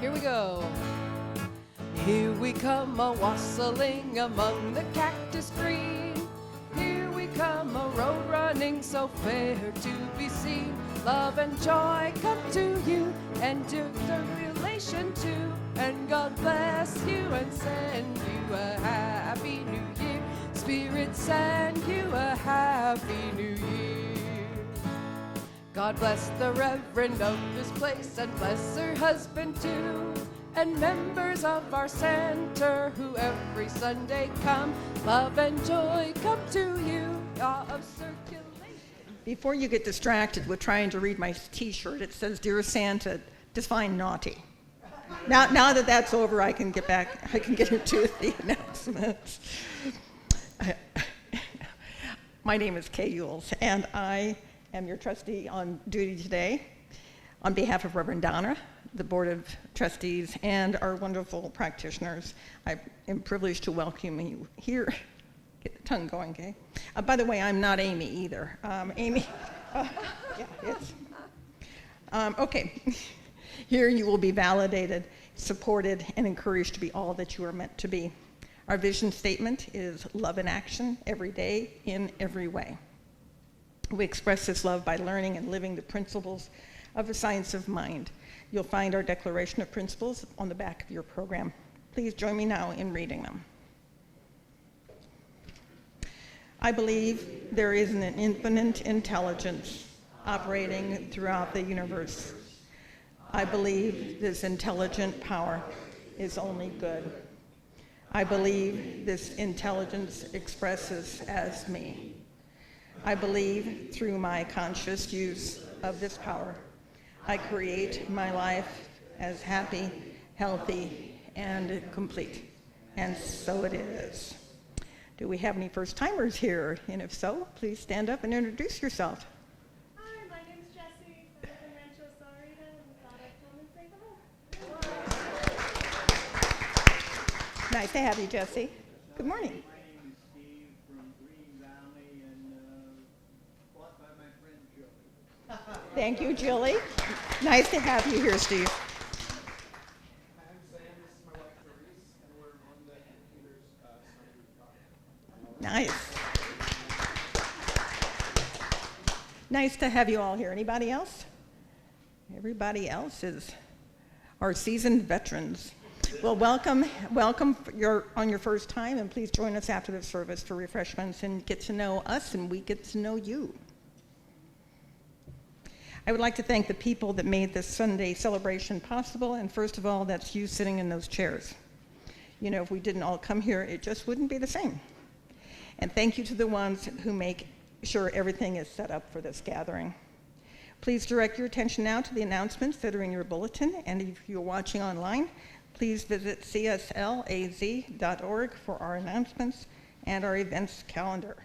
Here we go. Here we come a-wassailing among the cactus green. Here we come a-road running so fair to be seen. Love and joy come to you, and to tribulation too. And God bless you and send you a happy new year. Spirit, send you a happy new year. God bless the reverend of this place, and bless her husband too, and members of our center who every Sunday come. Love and joy come to you, law of circulation. Before you get distracted with trying to read my t-shirt, it says, Dear Santa, define naughty. Now that that's over, I can get into the announcements. My name is Kay Yules, and I am your trustee on duty today. On behalf of Reverend Donna, the Board of Trustees, and our wonderful practitioners, I am privileged to welcome you here. Get the tongue going, Kay. By the way, I'm not Amy either. Amy, okay. Here you will be validated, supported, and encouraged to be all that you are meant to be. Our vision statement is love in action, every day, in every way. We express this love by learning and living the principles of the science of mind. You'll find our declaration of principles on the back of your program. Please join me now in reading them. I believe there is an infinite intelligence operating throughout the universe. I believe this intelligent power is only good. I believe this intelligence expresses as me. I believe through my conscious use of this power, I create my life as happy, healthy, and complete. And so it is. Do we have any first-timers here? And if so, please stand up and introduce yourself. Hi, my name's Jessie. I live in Rancho Sonoran, and thought I'd come and say hello. Nice to have you, Jessie. Good morning. My name is Steve from Green Valley, and bought by my friend Joe. Thank you, Julie. Nice to have you here, Steve. I'm Sam, this is my wife Therese, and we're on the computers Nice. Nice to have you all here. Anybody else? Everybody else is our seasoned veterans. Well, welcome on your first time, and please join us after the service for refreshments and get to know us, and we get to know you. I would like to thank the people that made this Sunday celebration possible, and first of all, that's you sitting in those chairs. You know, if we didn't all come here, it just wouldn't be the same. And thank you to the ones who make sure everything is set up for this gathering. Please direct your attention now to the announcements that are in your bulletin, and if you're watching online, please visit cslaz.org for our announcements and our events calendar.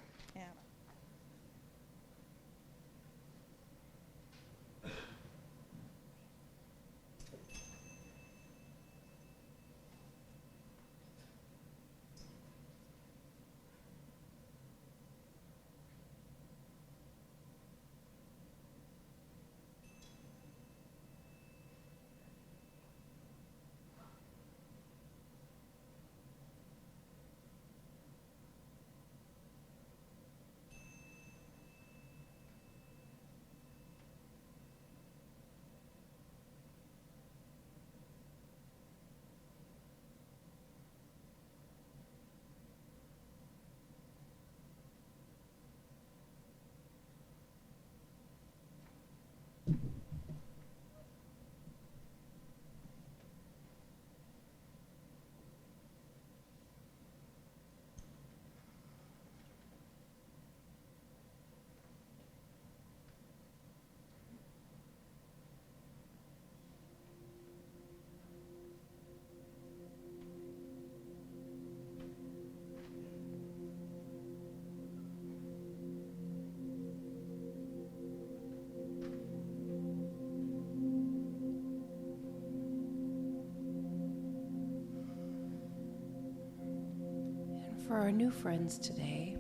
For our new friends today,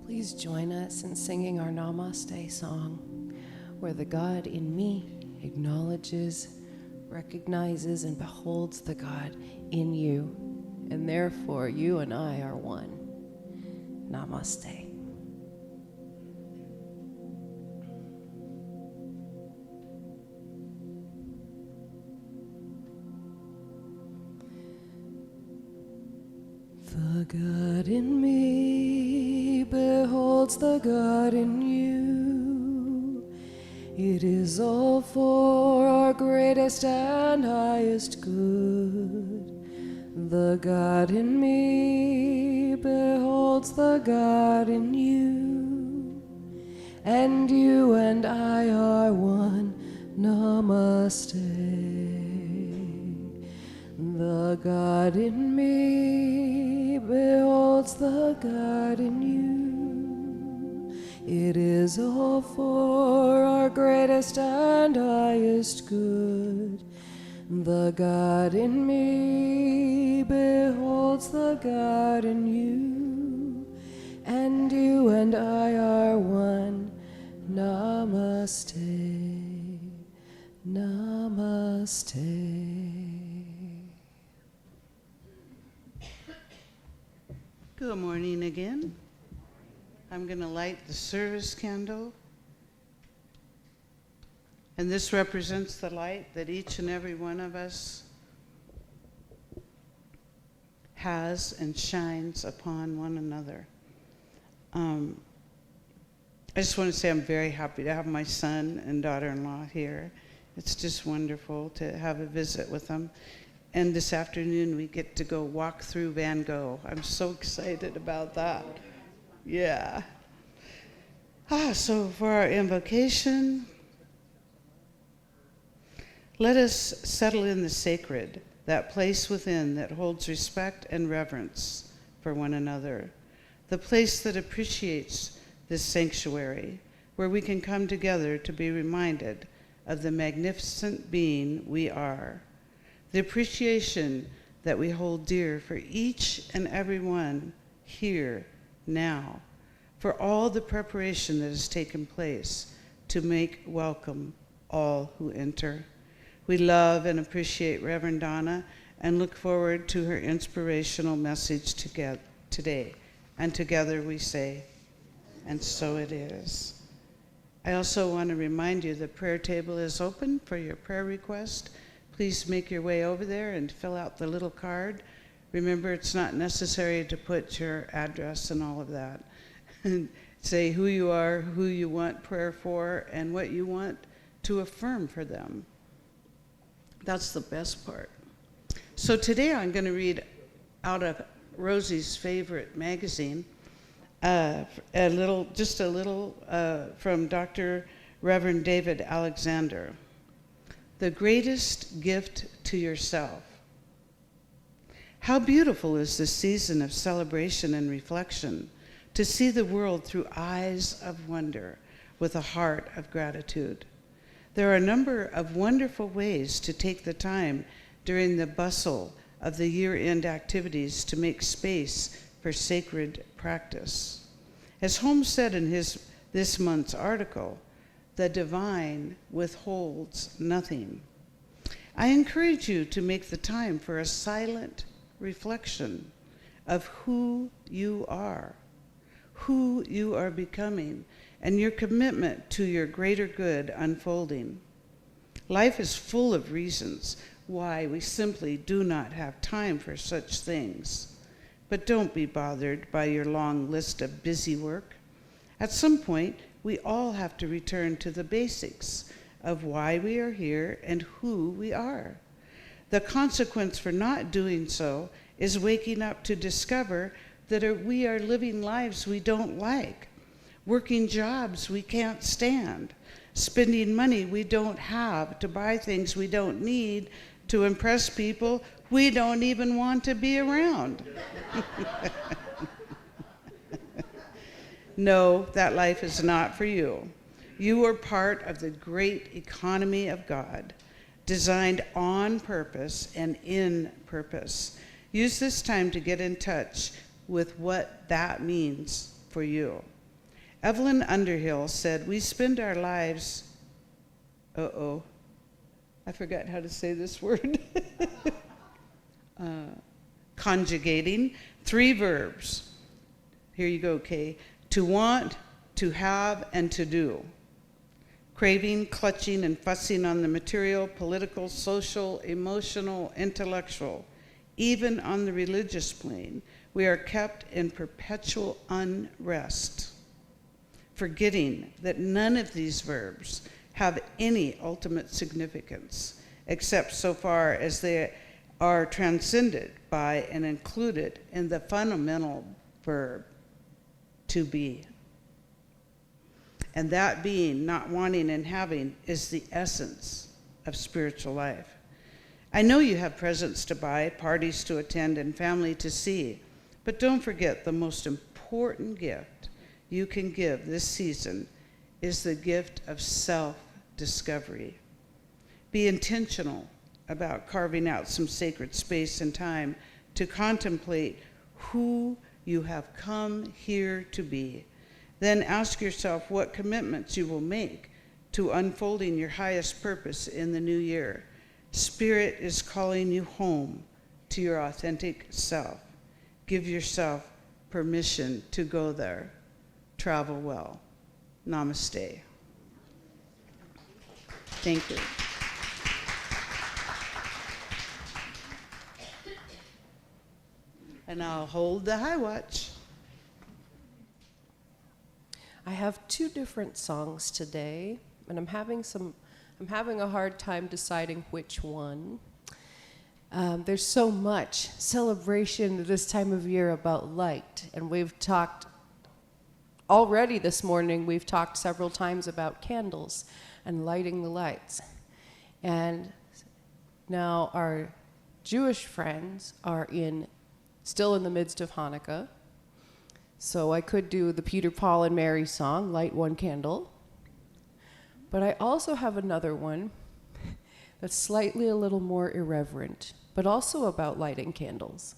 please join us in singing our Namaste song, where the God in me acknowledges recognizes and beholds the God in you, and therefore you and I are one. Namaste. The God in me beholds the God in you. It is all for our greatest and highest good. The God in me beholds the God in you. And you and I are one. Namaste. The God in me beholds the God in you. It is all for our greatest and highest good. The God in me beholds the God in you. And you and I are one. Namaste. Namaste. Good morning again. I'm going to light the service candle. And this represents the light that each and every one of us has and shines upon one another. I just want to say I'm very happy to have my son and daughter-in-law here. It's just wonderful to have a visit with them. And this afternoon we get to go walk through Van Gogh. I'm so excited about that. Yeah. So for our invocation, let us settle in the sacred, that place within that holds respect and reverence for one another, the place that appreciates this sanctuary, where we can come together to be reminded of the magnificent being we are. The appreciation that we hold dear for each and every one here, now, for all the preparation that has taken place to make welcome all who enter. We love and appreciate Reverend Donna and look forward to her inspirational message today. And together we say, and so it is. I also want to remind you the prayer table is open for your prayer request. Please make your way over there and fill out the little card. Remember, it's not necessary to put your address and all of that. Say who you are, who you want prayer for, and what you want to affirm for them. That's the best part. So today I'm going to read out of Rosie's favorite magazine, a little from Dr. Reverend David Alexander. The greatest gift to yourself. How beautiful is this season of celebration and reflection, to see the world through eyes of wonder with a heart of gratitude. There are a number of wonderful ways to take the time during the bustle of the year-end activities to make space for sacred practice. As Holmes said in this month's article, the divine withholds nothing. I encourage you to make the time for a silent reflection of who you are becoming, and your commitment to your greater good unfolding. Life is full of reasons why we simply do not have time for such things. But don't be bothered by your long list of busy work. At some point, we all have to return to the basics of why we are here and who we are. The consequence for not doing so is waking up to discover that we are living lives we don't like, working jobs we can't stand, spending money we don't have to buy things we don't need to impress people we don't even want to be around. No, that life is not for you. You are part of the great economy of God, designed on purpose and in purpose. Use this time to get in touch with what that means for you. Evelyn Underhill said, we spend our lives, I I forgot how to say this word. Conjugating 3 verbs. Here you go, Kay. To want, to have, and to do. Craving, clutching, and fussing on the material, political, social, emotional, intellectual, even on the religious plane, we are kept in perpetual unrest, forgetting that none of these verbs have any ultimate significance, except so far as they are transcended by and included in the fundamental verb, to be. And that being, not wanting and having, is the essence of spiritual life. I know you have presents to buy, parties to attend, and family to see, but don't forget the most important gift you can give this season is the gift of self-discovery. Be intentional about carving out some sacred space and time to contemplate who you have come here to be. Then ask yourself what commitments you will make to unfolding your highest purpose in the new year. Spirit is calling you home to your authentic self. Give yourself permission to go there. Travel well. Namaste. Thank you. And I'll hold the high watch. I have 2 different songs today, and I'm having a hard time deciding which one. There's so much celebration this time of year about light, and we've talked already this morning, we've talked several times about candles and lighting the lights. And now our Jewish friends are still in the midst of Hanukkah. So I could do the Peter, Paul, and Mary song, Light One Candle. But I also have another one that's slightly a little more irreverent, but also about lighting candles.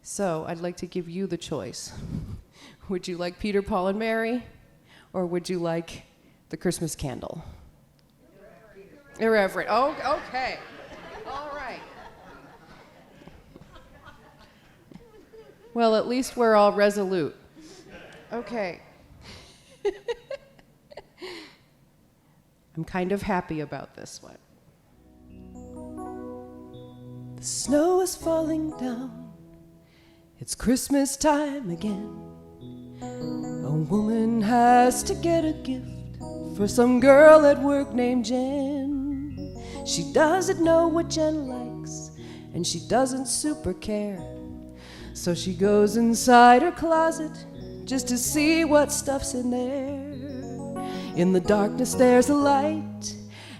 So I'd like to give you the choice. Would you like Peter, Paul, and Mary, or would you like the Christmas candle? Irreverent. Oh, okay. All right. Well, at least we're all resolute. Okay. I'm kind of happy about this one. The snow is falling down. It's Christmas time again. A woman has to get a gift for some girl at work named Jen. She doesn't know what Jen likes, and she doesn't super care. So she goes inside her closet just to see what stuff's in there. In the darkness there's a light,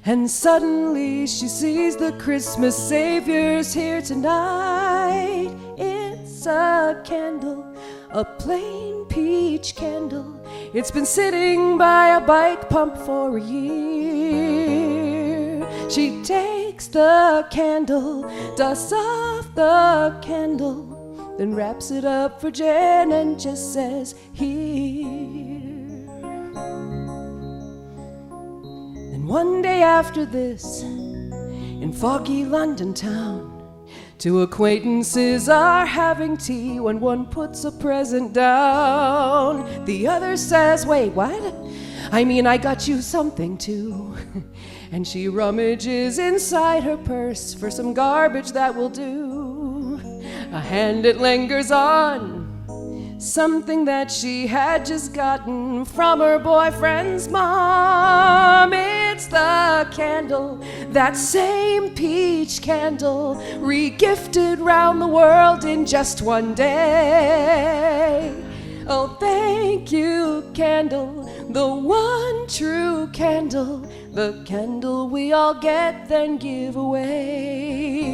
and suddenly she sees the Christmas Savior's here tonight. It's a candle, a plain peach candle. It's been sitting by a bike pump for a year. She takes the candle, dusts off the candle, then wraps it up for Jen and just says, here. And one day after this, in foggy London town, two acquaintances are having tea when one puts a present down. The other says, wait, what? I mean, I got you something too. And she rummages inside her purse for some garbage that will do. A hand it lingers on, something that she had just gotten from her boyfriend's mom. It's the candle, that same peach candle, re-gifted round the world in just one day. Oh, thank you, candle, the one true candle, the candle we all get then give away.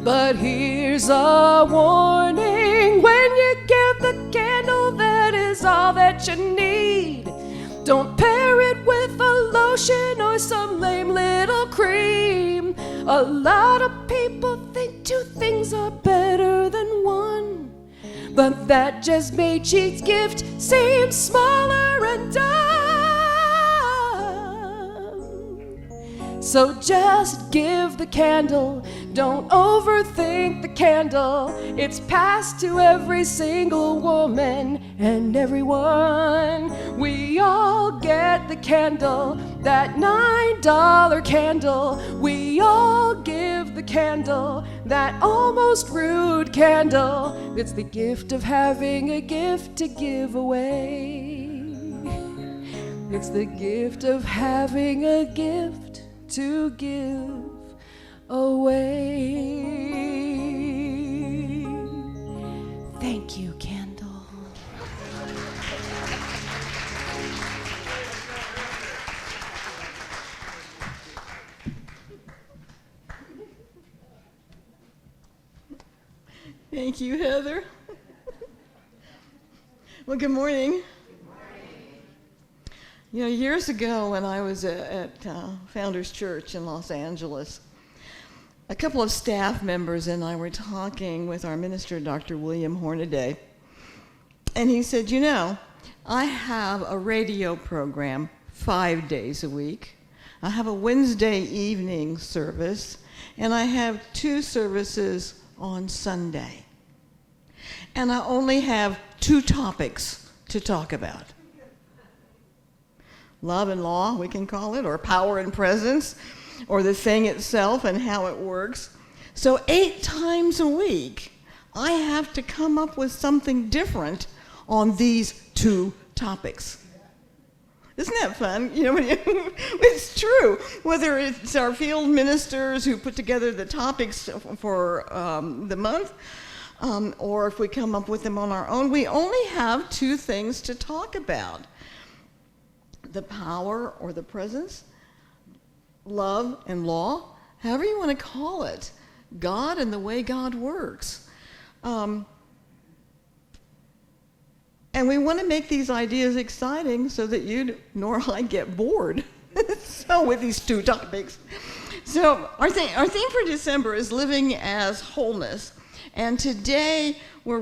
But here's a warning, when you give the candle that is all that you need, don't pair it with a lotion or some lame little cream. A lot of people think two things are better than one, but that just made each gift seem smaller and dumb. So just give the candle, don't overthink the candle. It's passed to every single woman and everyone. We all get the candle, that $9 candle. We all give the candle, that almost rude candle. It's the gift of having a gift to give away. It's the gift of having a gift to give away. Thank you, candle. Thank you, Heather. Well, good morning. You know, years ago when I was at Founders Church in Los Angeles, a couple of staff members and I were talking with our minister, Dr. William Hornaday, and he said, you know, I have a radio program 5 days a week. I have a Wednesday evening service, and I have 2 services on Sunday. And I only have 2 topics to talk about. Love and law, we can call it, or power and presence, or the thing itself and how it works. So 8 times a week, I have to come up with something different on these 2 topics. Isn't that fun? You know, it's true. Whether it's our field ministers who put together the topics for the month, or if we come up with them on our own, we only have 2 things to talk about. The power or the presence, love and law, however you want to call it, God and the way God works. And we want to make these ideas exciting so that you nor I get bored. So with these 2 topics. So our theme for December is living as wholeness. And today we're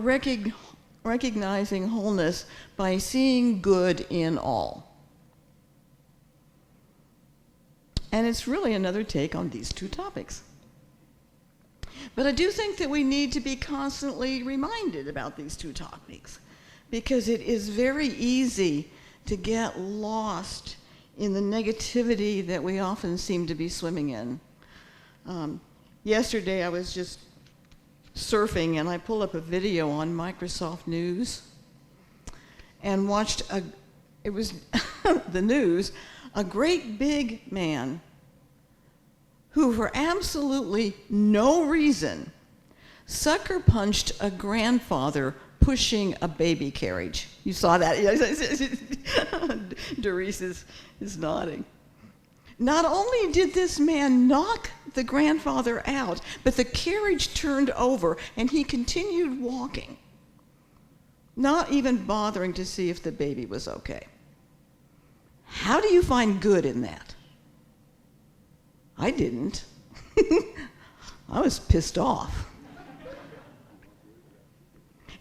recognizing wholeness by seeing good in all. And it's really another take on these 2 topics. But I do think that we need to be constantly reminded about these 2 topics, because it is very easy to get lost in the negativity that we often seem to be swimming in. Yesterday I was just surfing and I pulled up a video on Microsoft News and watched it was the news, a great big man who for absolutely no reason sucker punched a grandfather pushing a baby carriage. You saw that? Doris is nodding. Not only did this man knock the grandfather out, but the carriage turned over and he continued walking, not even bothering to see if the baby was okay. How do you find good in that? I didn't. I was pissed off.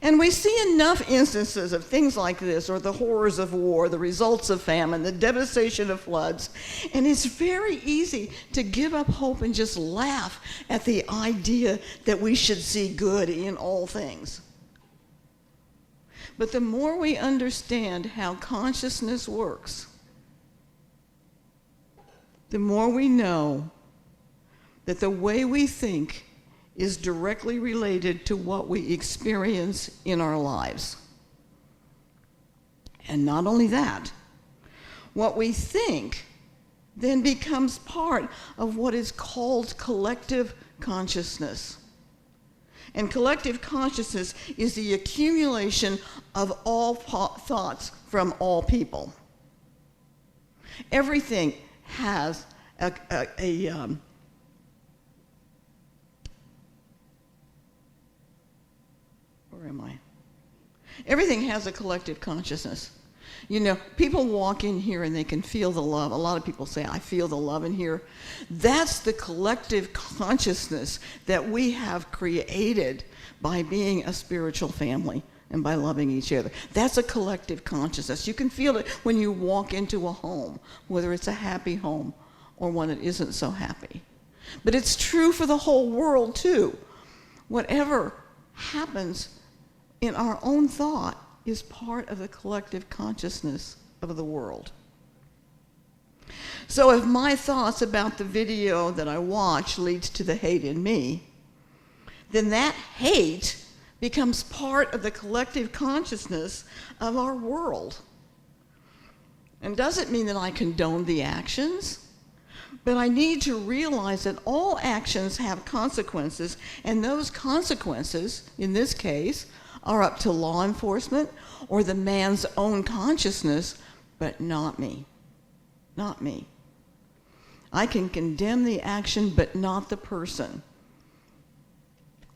And we see enough instances of things like this, or the horrors of war, the results of famine, the devastation of floods, and it's very easy to give up hope and just laugh at the idea that we should see good in all things. But the more we understand how consciousness works, the more we know that the way we think is directly related to what we experience in our lives. And not only that, what we think then becomes part of what is called collective consciousness. And collective consciousness is the accumulation of all thoughts from all people. Everything has where am I? Everything has a collective consciousness. You know, people walk in here and they can feel the love. A lot of people say, I feel the love in here. That's the collective consciousness that we have created by being a spiritual family and by loving each other. That's a collective consciousness. You can feel it when you walk into a home, whether it's a happy home or one that isn't so happy. But it's true for the whole world too. Whatever happens in our own thought is part of the collective consciousness of the world. So if my thoughts about the video that I watch leads to the hate in me, then that hate becomes part of the collective consciousness of our world. And doesn't mean that I condone the actions, but I need to realize that all actions have consequences, and those consequences, in this case, are up to law enforcement or the man's own consciousness, but not me. Not me. I can condemn the action, but not the person.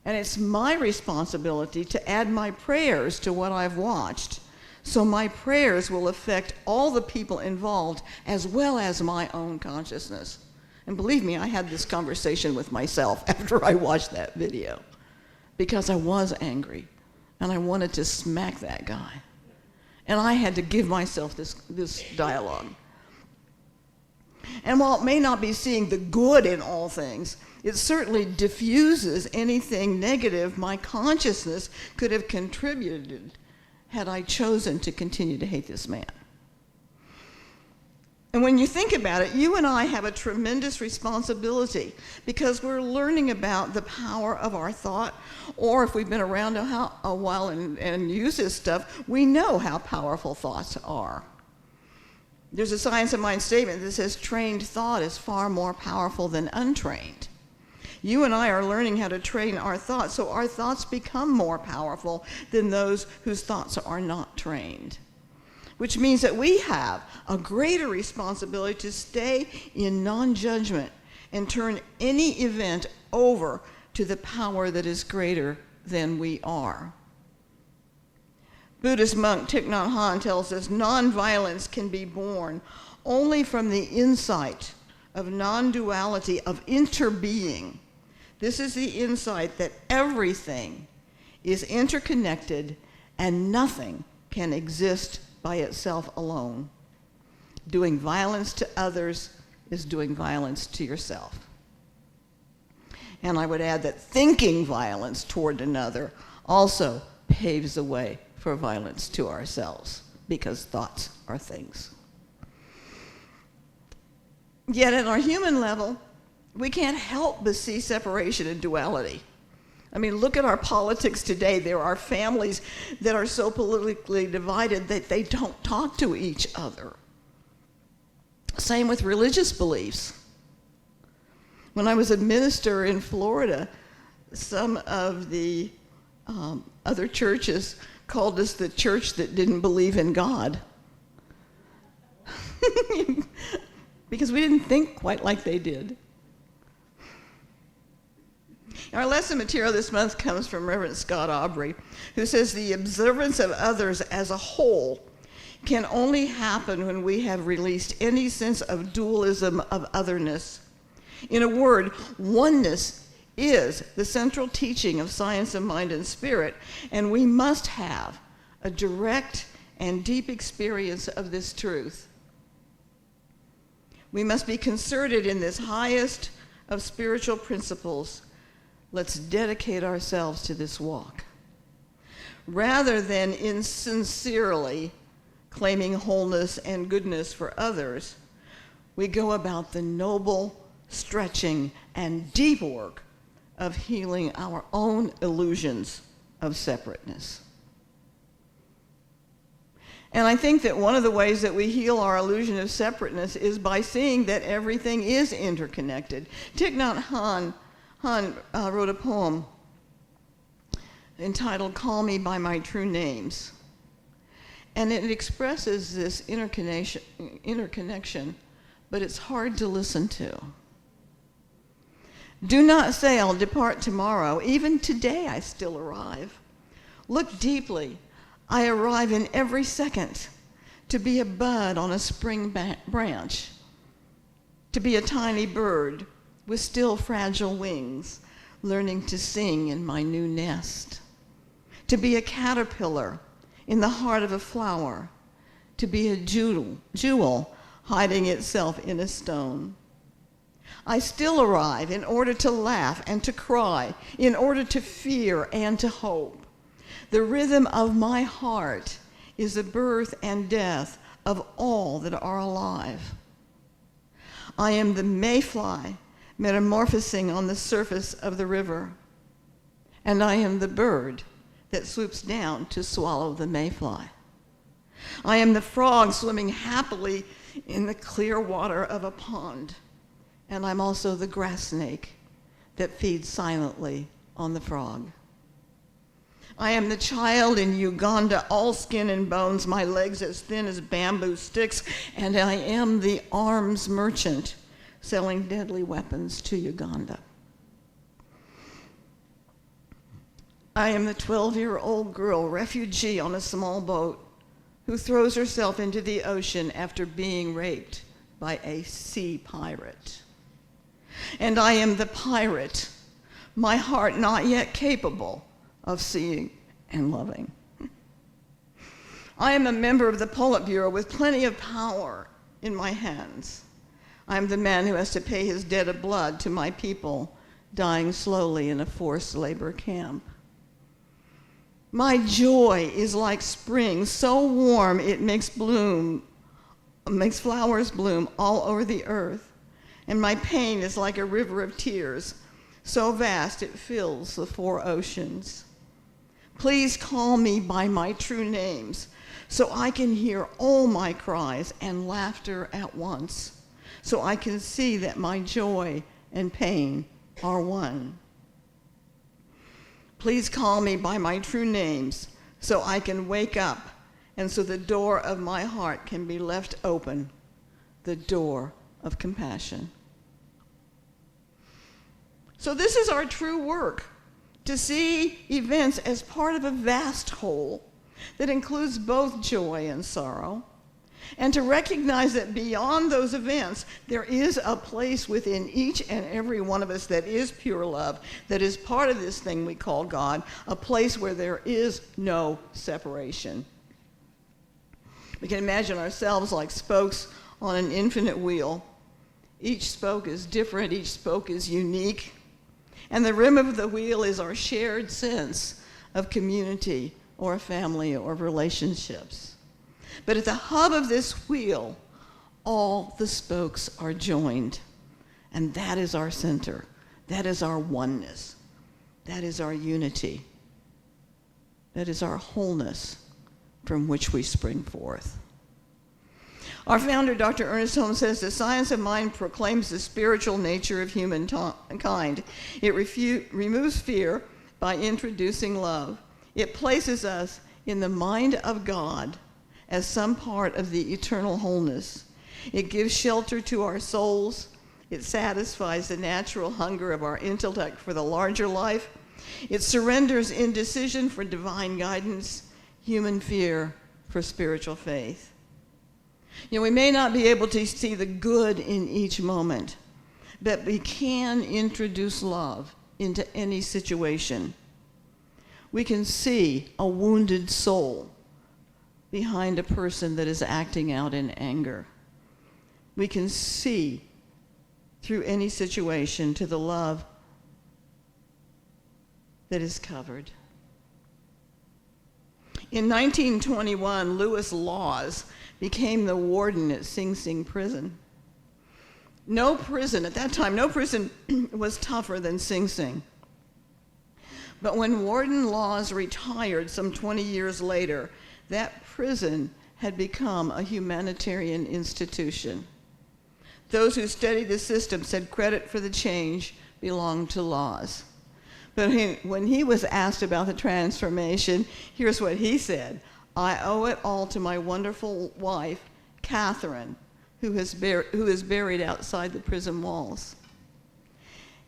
And it's my responsibility to add my prayers to what I've watched, so my prayers will affect all the people involved as well as my own consciousness. And believe me, I had this conversation with myself after I watched that video, because I was angry and I wanted to smack that guy. And I had to give myself this dialogue. And while it may not be seeing the good in all things, it certainly diffuses anything negative my consciousness could have contributed had I chosen to continue to hate this man. And when you think about it, you and I have a tremendous responsibility, because we're learning about the power of our thought, or if we've been around a while and use this stuff, we know how powerful thoughts are. There's a Science of Mind statement that says trained thought is far more powerful than untrained. You and I are learning how to train our thoughts, so our thoughts become more powerful than those whose thoughts are not trained. Which means that we have a greater responsibility to stay in non-judgment and turn any event over to the power that is greater than we are. Buddhist monk Thich Nhat Hanh tells us nonviolence can be born only from the insight of non-duality, of interbeing. This is the insight that everything is interconnected and nothing can exist by itself alone. Doing violence to others is doing violence to yourself. And I would add that thinking violence toward another also paves the way for violence to ourselves, because thoughts are things. Yet at our human level, we can't help but see separation and duality. I mean, look at our politics today. There are families that are so politically divided that they don't talk to each other. Same with religious beliefs. When I was a minister in Florida, some of the other churches called us the church that didn't believe in God. Because we didn't think quite like they did. Our lesson material this month comes from Reverend Scott Aubrey, who says the observance of others as a whole can only happen when we have released any sense of dualism of otherness. In a word, oneness is the central teaching of science of mind and spirit, and we must have a direct and deep experience of this truth. We must be concerted in this highest of spiritual principles. Let's dedicate ourselves to this walk. Rather than insincerely claiming wholeness and goodness for others, we go about the noble, stretching, and deep work of healing our own illusions of separateness. And I think that one of the ways that we heal our illusion of separateness is by seeing that everything is interconnected. Thich Nhat Hanh wrote a poem entitled "Call Me by My True Names." And it expresses this interconnection, but it's hard to listen to. Do not say, I'll depart tomorrow. Even today I still arrive. Look deeply. I arrive in every second, to be a bud on a spring branch, to be a tiny bird with still fragile wings, learning to sing in my new nest, to be a caterpillar in the heart of a flower, to be a jewel hiding itself in a stone, I still arrive in order to laugh and to cry, in order to fear and to hope. The rhythm of my heart is the birth and death of all that are alive. I am the mayfly metamorphosing on the surface of the river, and I am the bird that swoops down to swallow the mayfly. I am the frog swimming happily in the clear water of a pond, and I'm also the grass snake that feeds silently on the frog. I am the child in Uganda, all skin and bones, my legs as thin as bamboo sticks, and I am the arms merchant selling deadly weapons to Uganda. I am the 12-year-old girl, refugee on a small boat, who throws herself into the ocean after being raped by a sea pirate. And I am the pirate, my heart not yet capable of seeing and loving. I am a member of the Politburo with plenty of power in my hands. I am the man who has to pay his debt of blood to my people dying slowly in a forced labor camp. My joy is like spring, so warm it makes flowers bloom all over the earth. And my pain is like a river of tears, so vast it fills the 4 oceans. Please call me by my true names, so I can hear all my cries and laughter at once, so I can see that my joy and pain are one. Please call me by my true names, so I can wake up, and so the door of my heart can be left open, the door of compassion. So this is our true work, to see events as part of a vast whole that includes both joy and sorrow, and to recognize that beyond those events, there is a place within each and every one of us that is pure love, that is part of this thing we call God, a place where there is no separation. We can imagine ourselves like spokes on an infinite wheel. Each spoke is different, each spoke is unique, and the rim of the wheel is our shared sense of community or family or relationships. But at the hub of this wheel, all the spokes are joined. And that is our center. That is our oneness. That is our unity. That is our wholeness from which we spring forth. Our founder, Dr. Ernest Holmes, says the science of mind proclaims the spiritual nature of humankind. It removes fear by introducing love. It places us in the mind of God as some part of the eternal wholeness. It gives shelter to our souls. It satisfies the natural hunger of our intellect for the larger life. It surrenders indecision for divine guidance, human fear for spiritual faith. You know, we may not be able to see the good in each moment, but we can introduce love into any situation. We can see a wounded soul behind a person that is acting out in anger. We can see through any situation to the love that is covered. In 1921, Lewis Laws became the warden at Sing Sing prison. No prison, at that time, no prison was tougher than Sing Sing. But when Warden Laws retired some 20 years later, that prison had become a humanitarian institution. Those who studied the system said credit for the change belonged to Laws. But when he was asked about the transformation, here's what he said: I owe it all to my wonderful wife, Catherine, who is buried outside the prison walls.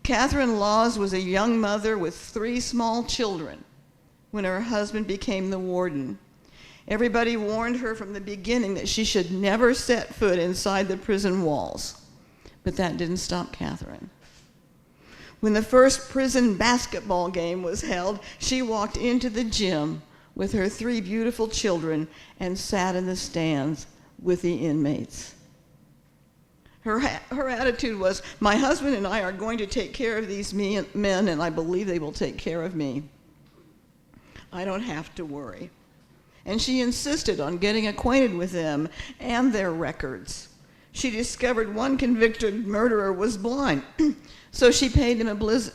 Catherine Laws was a young mother with 3 small children when her husband became the warden. Everybody warned her from the beginning that she should never set foot inside the prison walls. But that didn't stop Catherine. When the first prison basketball game was held, she walked into the gym with her 3 beautiful children and sat in the stands with the inmates. Her attitude was, my husband and I are going to take care of these men, and I believe they will take care of me. I don't have to worry. And she insisted on getting acquainted with them and their records. She discovered one convicted murderer was blind, so she paid him was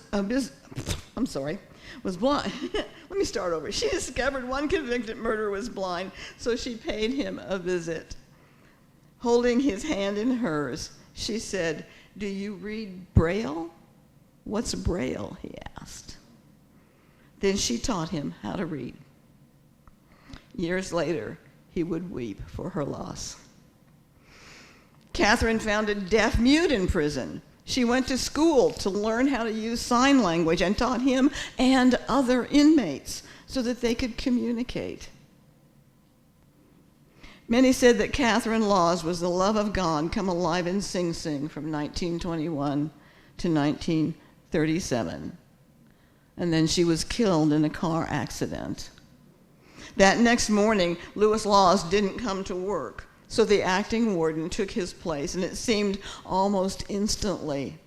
blind. Let me start over. She discovered one convicted murderer was blind, so she paid him a visit. Holding his hand in hers, she said, "Do you read Braille?" "What's Braille?" he asked. Then she taught him how to read. Years later, he would weep for her loss. Catherine found a deaf mute in prison. She went to school to learn how to use sign language and taught him and other inmates so that they could communicate. Many said that Catherine Laws was the love of God come alive in Sing Sing from 1921 to 1937. And then she was killed in a car accident. That next morning, Lewis Laws didn't come to work, so the acting warden took his place, and it seemed almost instantly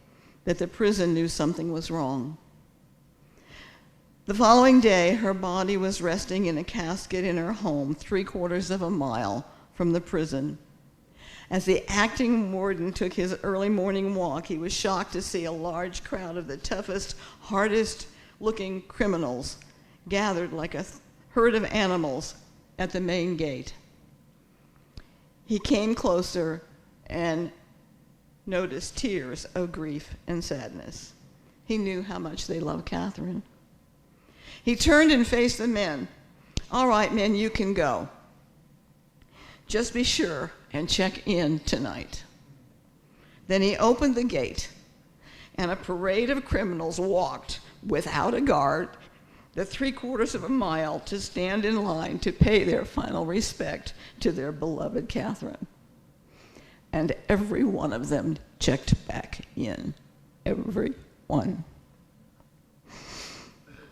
that the prison knew something was wrong. The following day, her body was resting in a casket in her home, 3/4 of a mile from the prison. As the acting warden took his early morning walk, he was shocked to see a large crowd of the toughest, hardest-looking criminals gathered like a herd of animals at the main gate. He came closer and noticed tears of grief and sadness. He knew how much they loved Catherine. He turned and faced the men. "All right, men, you can go. Just be sure and check in tonight." Then he opened the gate, and a parade of criminals walked without a guard the 3/4 of a mile to stand in line to pay their final respect to their beloved Catherine. And every one of them checked back in. Every one.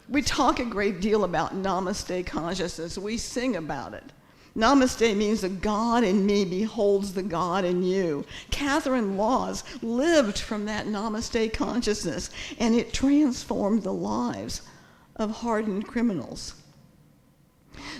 We talk a great deal about Namaste consciousness. We sing about it. Namaste means the God in me beholds the God in you. Catherine Laws lived from that Namaste consciousness, and it transformed the lives of hardened criminals.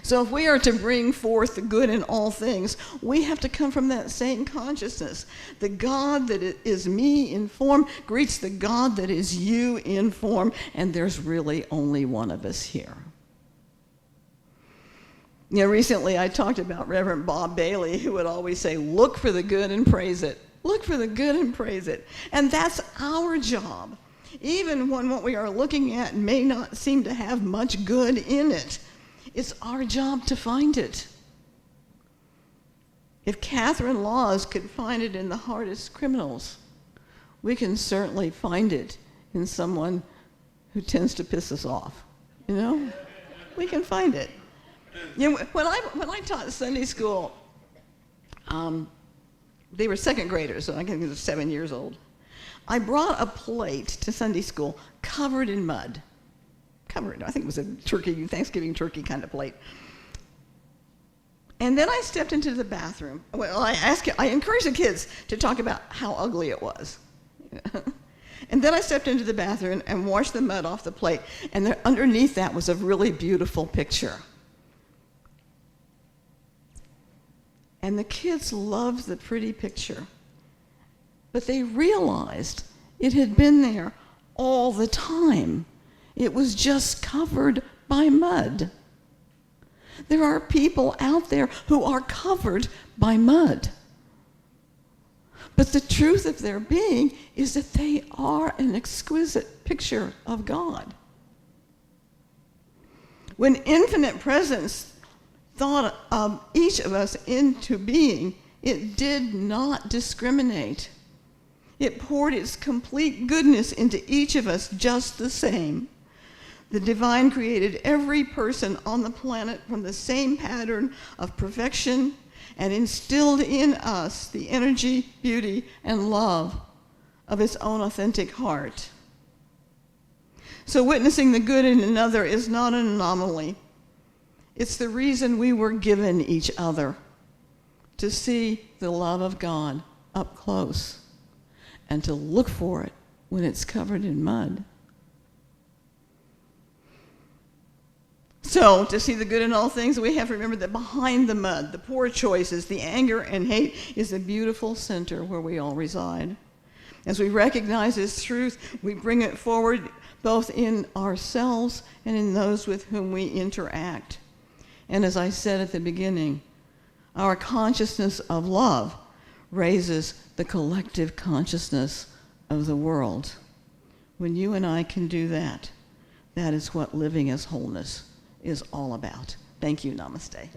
So if we are to bring forth the good in all things, we have to come from that same consciousness. The God that is me in form greets the God that is you in form, and there's really only one of us here. You know, recently I talked about Reverend Bob Bailey, who would always say, "Look for the good and praise it. Look for the good and praise it." And that's our job. Even when what we are looking at may not seem to have much good in it, it's our job to find it. If Catherine Laws could find it in the hardest criminals, we can certainly find it in someone who tends to piss us off. You know? We can find it. You know, when I taught Sunday school, they were second graders, so I think they were 7 years old. I brought a plate to Sunday school covered in mud. Covered, I think it was a Thanksgiving turkey kind of plate. And then I stepped into the bathroom. Well, I encouraged the kids to talk about how ugly it was. And then I stepped into the bathroom and washed the mud off the plate. And there, underneath that was a really beautiful picture. And the kids loved the pretty picture. But they realized it had been there all the time. It was just covered by mud. There are people out there who are covered by mud. But the truth of their being is that they are an exquisite picture of God. When infinite presence thought of each of us into being, it did not discriminate. It poured its complete goodness into each of us just the same. The divine created every person on the planet from the same pattern of perfection and instilled in us the energy, beauty, and love of its own authentic heart. So witnessing the good in another is not an anomaly. It's the reason we were given each other, to see the love of God up close and to look for it when it's covered in mud. So, to see the good in all things, we have to remember that behind the mud, the poor choices, the anger and hate, is a beautiful center where we all reside. As we recognize this truth, we bring it forward both in ourselves and in those with whom we interact. And as I said at the beginning, our consciousness of love raises the collective consciousness of the world. When you and I can do that, that is what living as wholeness is all about. Thank you. Namaste.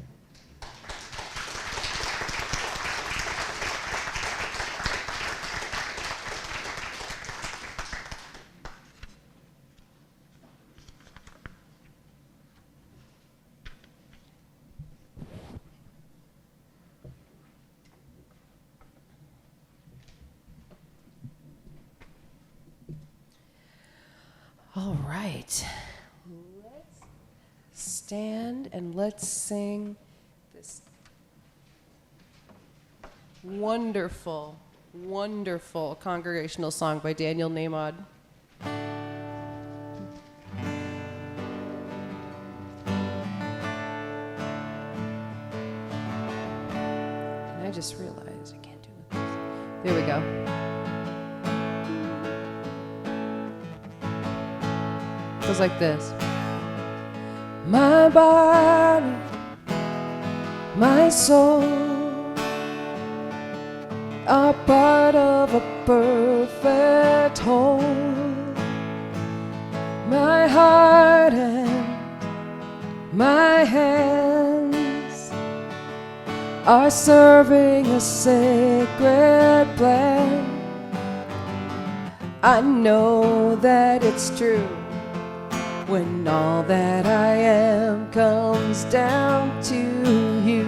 All right. Let's stand and let's sing this wonderful, wonderful congregational song by Daniel Namod. And I just realized I can't do this. There we go. It goes like this. My body, my soul are part of a perfect whole. My heart and my hands are serving a sacred plan. I know that it's true when all that I am comes down to you.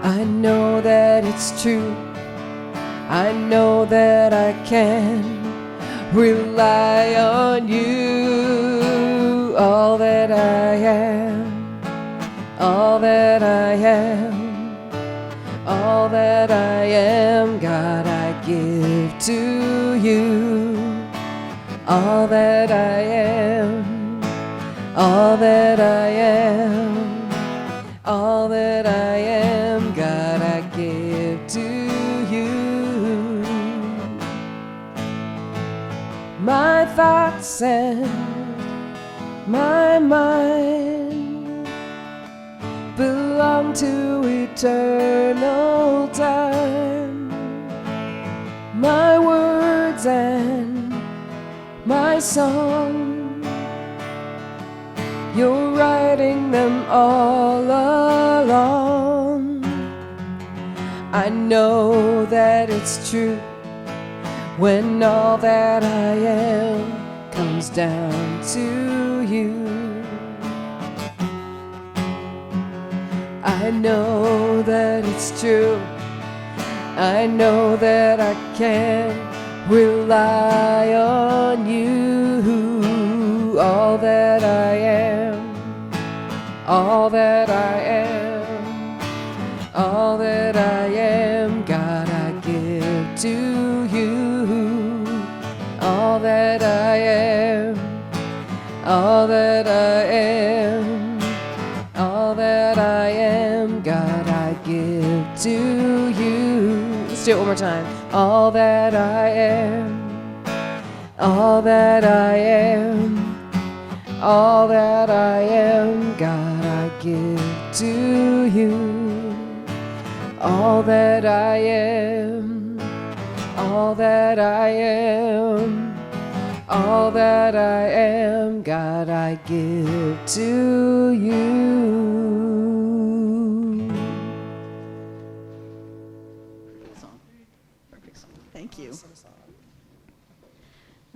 I know that it's true. I know that I can rely on you. All that I am, all that I am, all that I am, God, I give to you. All that I am, all that I am, all that I am, God, I give to you. My thoughts and my mind belong to eternal time. My words and my song, you're writing them all along. I know that it's true when all that I am comes down to you. I know that it's true. I know that I can rely on you. All that I am, all that I am, all that I am, God, I give to you. All that I am, all that I am, all that I am, God, I give to you. Let's do it one more time. All that I am, all that I am, all that I am, God, I give to you. All that I am, all that I am, all that I am, God, I give to you. Perfect song. Thank you.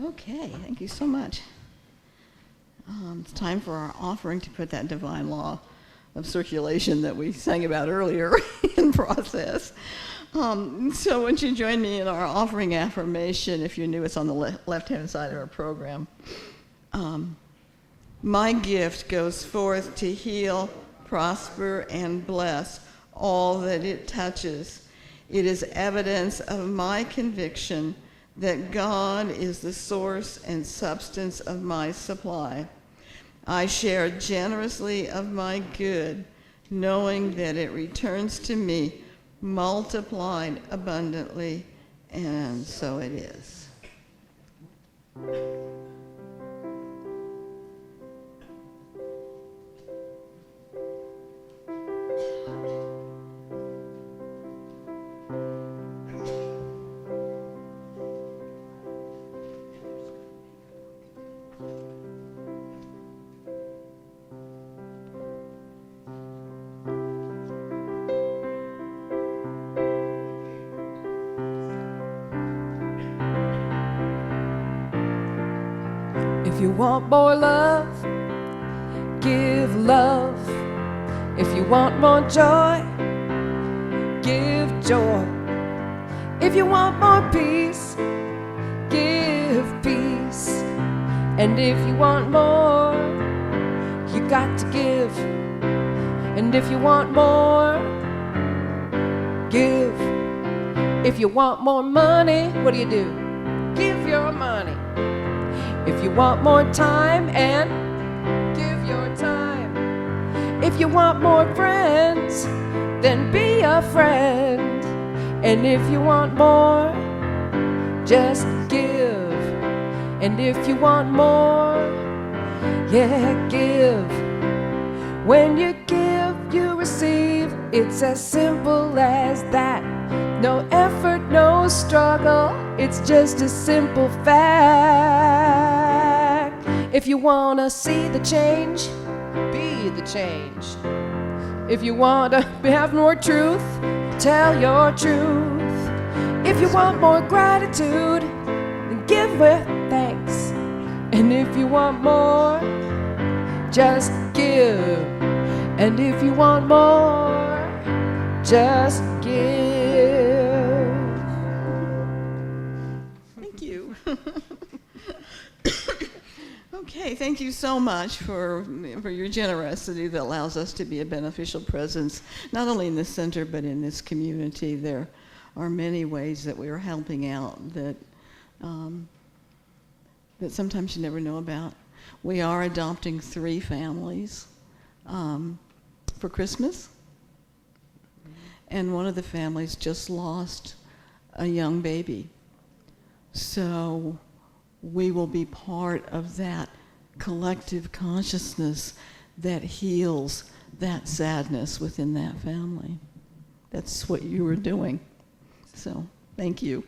Okay, thank you so much. It's time for our offering to put that divine law of circulation that we sang about earlier in process. So would you join me in our offering affirmation? If you're new, it's on the left-hand side of our program. My gift goes forth to heal, prosper, and bless all that it touches. It is evidence of my conviction that God is the source and substance of my supply. I share generously of my good, knowing that it returns to me multiplied abundantly, and so it is. If you want more love, give love. If you want more joy, give joy. If you want more peace, give peace. And if you want more, you got to give. And if you want more, give. If you want more money, what do? Give your money. If you want more time, and give your time. If you want more friends, then be a friend. And if you want more, just give. And if you want more, yeah, give. When you give, you receive. It's as simple as that. No effort, no struggle. It's just a simple fact. If you want to see the change, be the change. If you want to have more truth, tell your truth. If you want more gratitude, then give with thanks. And if you want more, just give. And if you want more, just give. Thank you. Okay, thank you so much for your generosity that allows us to be a beneficial presence, not only in this center, but in this community. There are many ways that we are helping out that sometimes you never know about. We are adopting 3 families for Christmas, and one of the families just lost a young baby. So we will be part of that collective consciousness that heals that sadness within that family. That's what you were doing. So thank you.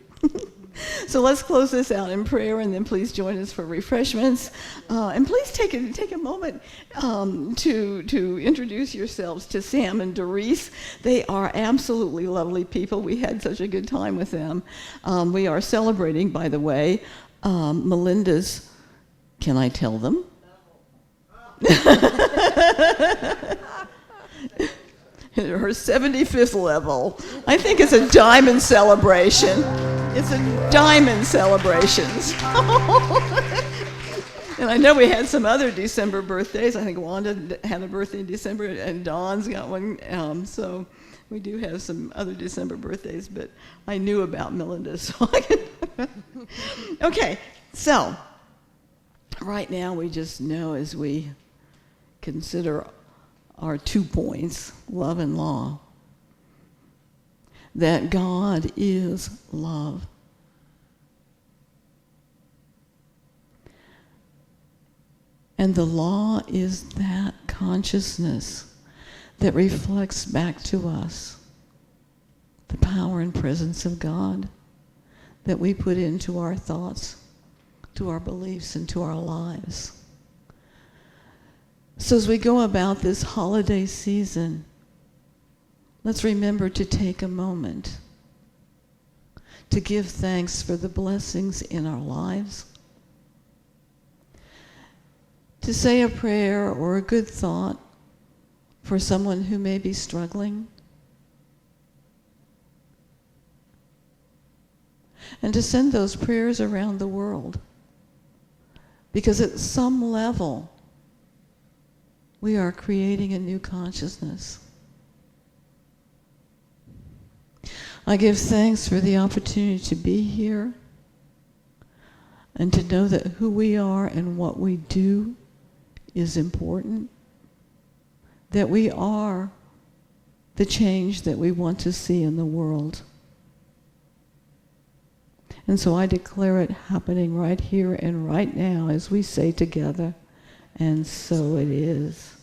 So let's close this out in prayer, and then please join us for refreshments. And please take a moment to introduce yourselves to Sam and Doris. They are absolutely lovely people. We had such a good time with them. We are celebrating, by the way, Melinda's, can I tell them? Her 75th level. I think it's a diamond celebration. It's a diamond celebration. And I know we had some other December birthdays. I think Wanda had a birthday in December, and Dawn's got one. So we do have some other December birthdays, but I knew about Melinda, so I can. Okay, so right now we just know, as we consider our 2 points, love and law, that God is love. And the law is that consciousness that reflects back to us the power and presence of God that we put into our thoughts, to our beliefs, and to our lives. So as we go about this holiday season, let's remember to take a moment to give thanks for the blessings in our lives, to say a prayer or a good thought for someone who may be struggling, and to send those prayers around the world, because at some level we are creating a new consciousness. I give thanks for the opportunity to be here and to know that who we are and what we do is important, that we are the change that we want to see in the world. And so I declare it happening right here and right now as we say together, and so it is.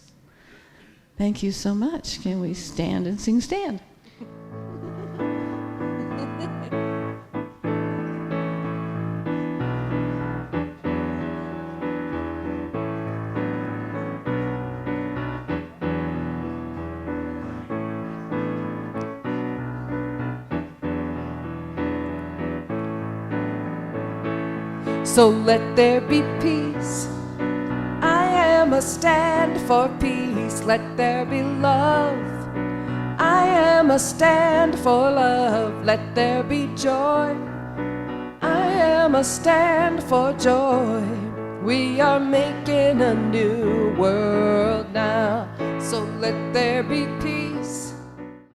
Thank you so much. Can we stand and sing Stand? So let there be peace. I am a stand for peace. Let there be love. I am a stand for love. Let there be joy. I am a stand for joy. We are making a new world now. So let there be peace.